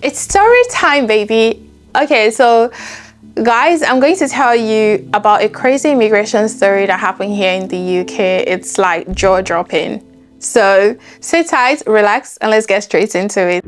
It's story time, baby. Okay, so guys, I'm going to tell you about a crazy immigration story that happened here in the UK. It's like jaw-dropping. So sit tight, relax, and let's get straight into it.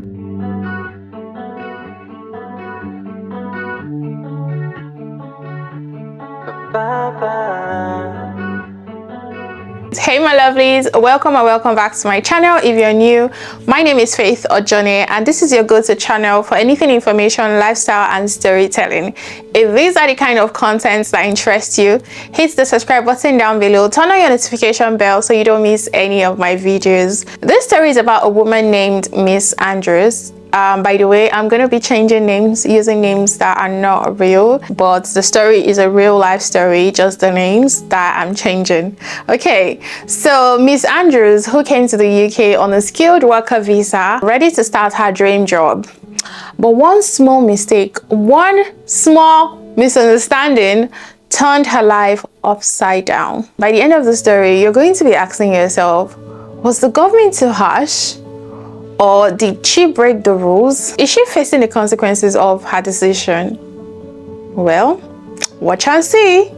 Hey my lovelies, welcome and welcome back to my channel. If you're new, my name is Faith Ojone and this is your go-to channel for anything information, lifestyle and storytelling. If these are the kind of contents that interest you, hit the subscribe button down below, turn on your notification bell so you don't miss any of my videos. This story is about a woman named Miss Andrews. By the way, I'm going to be changing names, using names that are not real, but the story is a real life story, just the names that I'm changing. Okay, so Miss Andrews, who came to the UK on a skilled worker visa, ready to start her dream job. But one small mistake, one small misunderstanding turned her life upside down. By the end of the story, you're going to be asking yourself, was the government too harsh? Or did she break the rules? Is she facing the consequences of her decision? Well, watch and see.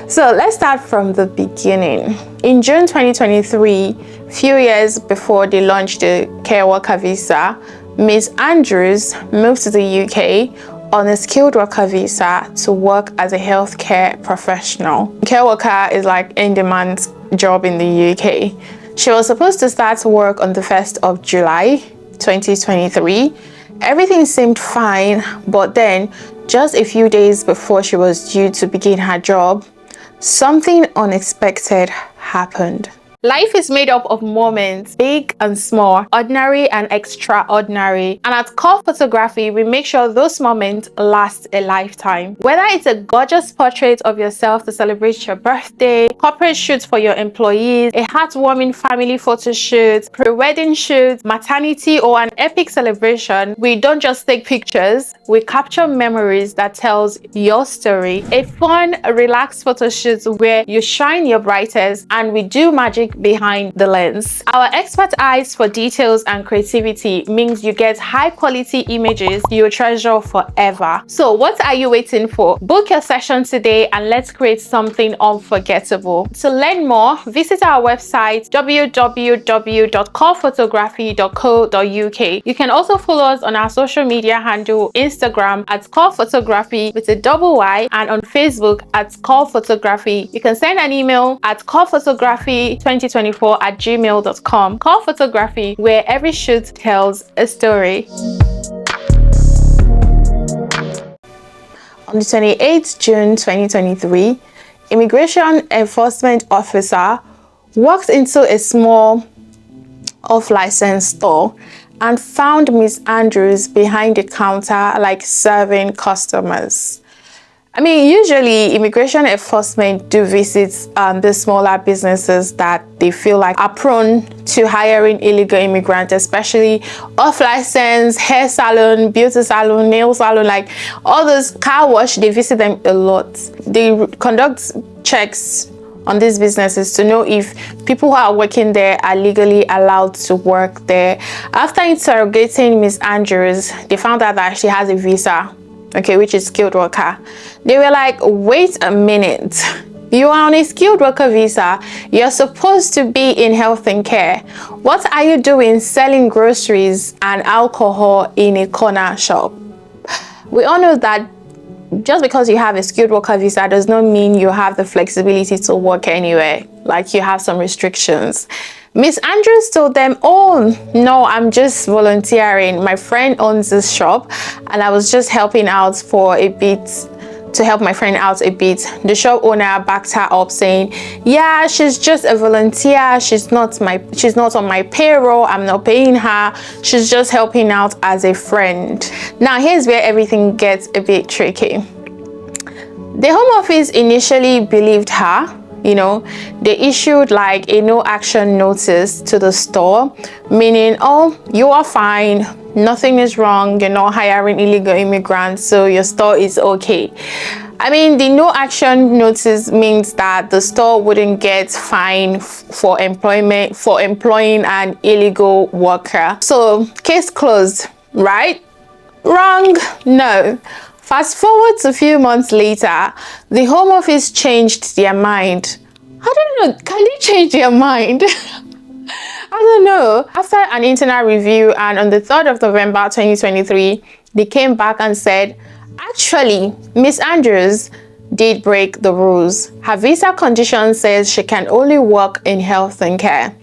So let's start from the beginning. In June 2023, few years before they launched the care worker visa, Miss Andrews moved to the UK on a skilled worker visa to work as a healthcare professional. Care worker is like in-demand job in the UK. She was supposed to start work on the 1st of July 2023. Everything seemed fine, but then just a few days before she was due to begin her job, something unexpected happened. Life is made up of moments, big and small, ordinary and extraordinary. And at Core Photography, we make sure those moments last a lifetime. Whether it's a gorgeous portrait of yourself to celebrate your birthday, corporate shoots for your employees, a heartwarming family photo shoot, pre-wedding shoot, maternity, or an epic celebration, we don't just take pictures, we capture memories that tells your story. A fun, relaxed photo shoot where you shine your brightest and we do magic behind the lens. Our expert eyes for details and creativity means you get high quality images you'll treasure forever. So what are you waiting for? Book your session today and let's create something unforgettable. To learn more, visit our website www.corephotography.co.uk. You can also follow us on our social media handle Instagram at Core Photography with a double Y and on Facebook at Core Photography. You can send an email at corephotography2024@gmail.com. Core Photography, where every shoot tells a story. On the 28th June 2023, Immigration Enforcement Officer walked into a small off-license store and found Miss Andrews behind the counter, like serving customers. I mean, usually immigration enforcement do visit the smaller businesses that they feel like are prone to hiring illegal immigrants, especially off-license, hair salon, beauty salon, nail salon, like all those car wash, they visit them a lot. They conduct checks on these businesses to know if people who are working there are legally allowed to work there. After interrogating Miss Andrews, they found out that she has a visa, okay, which is skilled worker. They were like, wait a minute, you are on a skilled worker visa, you're supposed to be in health and care. What are you doing selling groceries and alcohol in a corner shop? We all know that just because you have a skilled worker visa does not mean you have the flexibility to work anywhere, like you have some restrictions. Miss Andrews told them, oh no, I'm just volunteering. My friend owns this shop and I was just helping out for a bit, to help my friend out a bit. The shop owner backed her up saying, yeah, she's just a volunteer, she's not on my payroll, I'm not paying her, she's just helping out as a friend. Now here's where everything gets a bit tricky. The Home Office initially believed her. You know, they issued like a no action notice to the store, meaning, oh, you are fine, nothing is wrong, you're not hiring illegal immigrants, so your store is okay. I mean, the no action notice means that the store wouldn't get fined for employing an illegal worker. So case closed, right? Wrong. No. Fast forward to a few months later, the Home Office changed their mind. I don't know, can they change their mind? I don't know. After an internal review and on the 3rd of November 2023, they came back and said, actually, Miss Andrews did break the rules. Her visa condition says she can only work in health and care.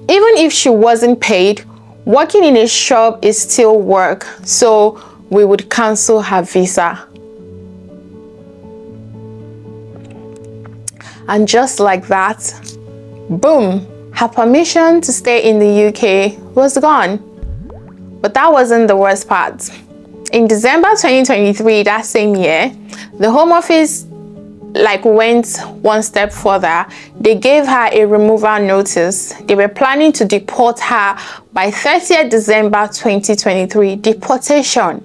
Even if she wasn't paid, working in a shop is still work, so we would cancel her visa. And just like that, boom, her permission to stay in the UK was gone. But that wasn't the worst part. In December 2023, that same year, the Home Office went one step further. They gave her a removal notice. They were planning to deport her by 30th December 2023. Deportation.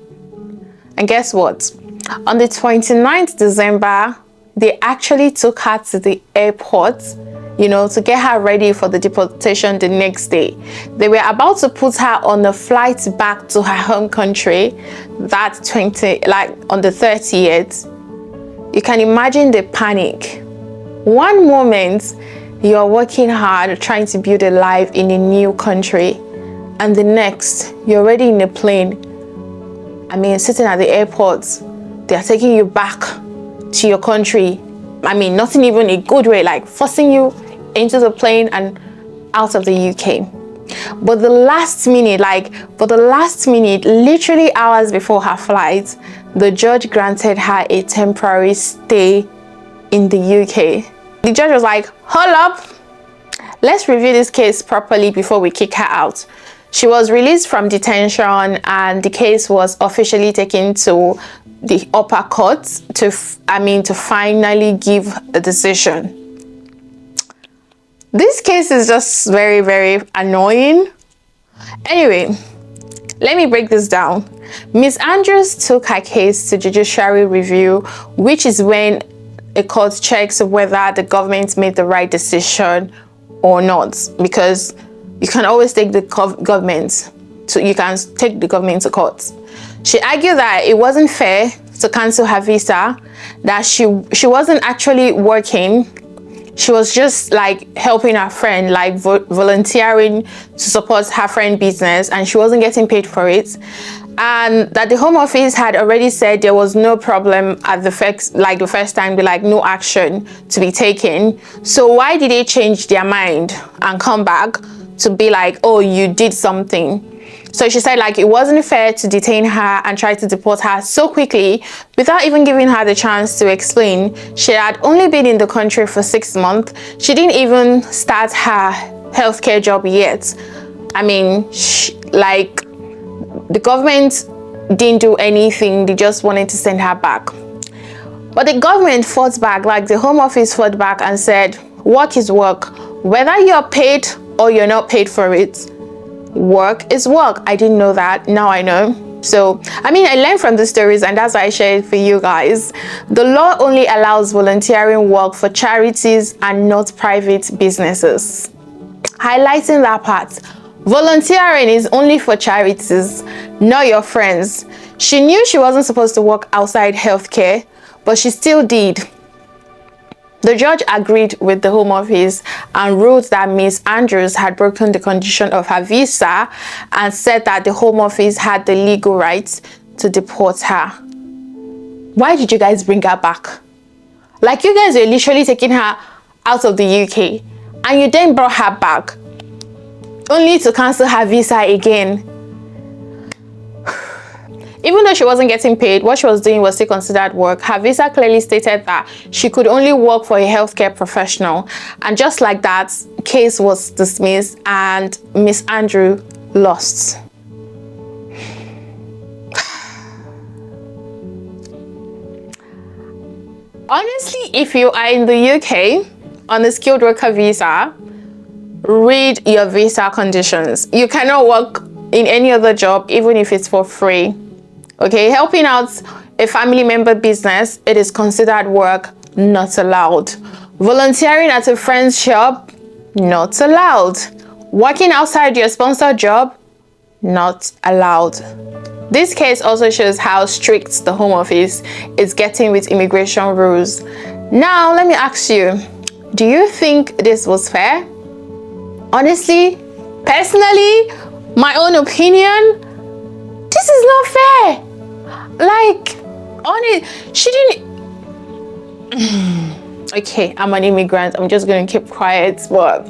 And guess what? On the 29th December, they actually took her to the airport, to get her ready for the deportation the next day. They were about to put her on a flight back to her home country on the 30th. You can imagine the panic. One moment, you're working hard, trying to build a life in a new country, and the next, you're already in a plane. Sitting at the airport, they're taking you back to your country. Not in even a good way, forcing you into the plane and out of the UK. But the last minute, literally hours before her flight, the judge granted her a temporary stay in the UK. The judge was like, hold up, let's review this case properly before we kick her out. She was released from detention and the case was officially taken to the upper court to finally give a decision. This case is just very, very annoying. Anyway, let me break this down. Miss Andrews took her case to judiciary review, which is when a court checks whether the government made the right decision or not, because you can always take the government to court. She argued that it wasn't fair to cancel her visa, that she wasn't actually working. She was just helping her friend, volunteering to support her friend's business, and she wasn't getting paid for it. And that the Home Office had already said there was no problem at the first time, no action to be taken. So why did they change their mind and come back to be oh, you did something? So she said it wasn't fair to detain her and try to deport her so quickly without even giving her the chance to explain. She had only been in the country for 6 months. She didn't even start her healthcare job yet. The government didn't do anything. They just wanted to send her back. But the government fought back, the Home Office fought back and said, work is work. Whether you're paid or you're not paid for it, work is work. I didn't know that. Now I know. So, I learned from the stories and that's why I share it for you guys. The law only allows volunteering work for charities and not private businesses. Highlighting that part. Volunteering is only for charities, not your friends. She knew she wasn't supposed to work outside healthcare, but she still did. The judge agreed with the Home Office and ruled that Miss Andrews had broken the condition of her visa and said that the Home Office had the legal rights to deport her. Why did you guys bring her back? You guys were literally taking her out of the UK and you then brought her back only to cancel her visa again. Even though she wasn't getting paid, what she was doing was still considered work. Her visa clearly stated that she could only work for a healthcare professional. And just like that, case was dismissed and Miss Andrew lost. Honestly, if you are in the UK on a skilled worker visa, read your visa conditions. You cannot work in any other job, even if it's for free. Okay, helping out a family member business, it is considered work, not allowed. Volunteering at a friend's shop, not allowed. Working outside your sponsored job, not allowed. This case also shows how strict the Home Office is getting with immigration rules. Now, let me ask you, do you think this was fair? Honestly, personally, my own opinion, this is not fair. Like, she didn't. Okay, I'm an immigrant. I'm just going to keep quiet, but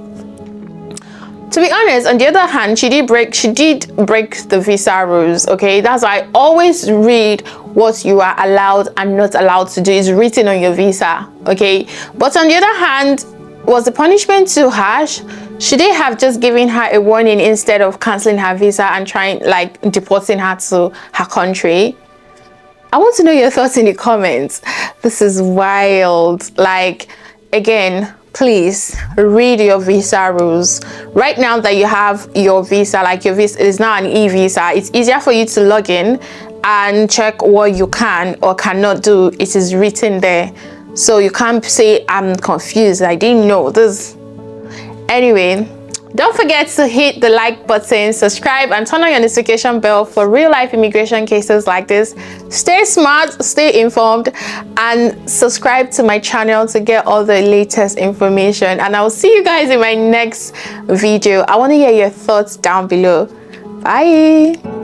to be honest, on the other hand, she did break the visa rules. Okay, that's why I always read what you are allowed and not allowed to do. Is written on your visa. Okay, but on the other hand, was the punishment too harsh? Should they have just given her a warning instead of canceling her visa and deporting her to her country? I want to know your thoughts in the comments. This is wild. Like, again, please read your visa rules. Right now that you have your visa, like your visa is now an e-visa, it's easier for you to log in and check what you can or cannot do. It is written there, so you can't say I'm confused, I didn't know this. Anyway, don't forget to hit the like button, subscribe, and turn on your notification bell for real-life immigration cases like this. Stay smart, stay informed, and subscribe to my channel to get all the latest information. And I'll see you guys in my next video. I want to hear your thoughts down below. Bye.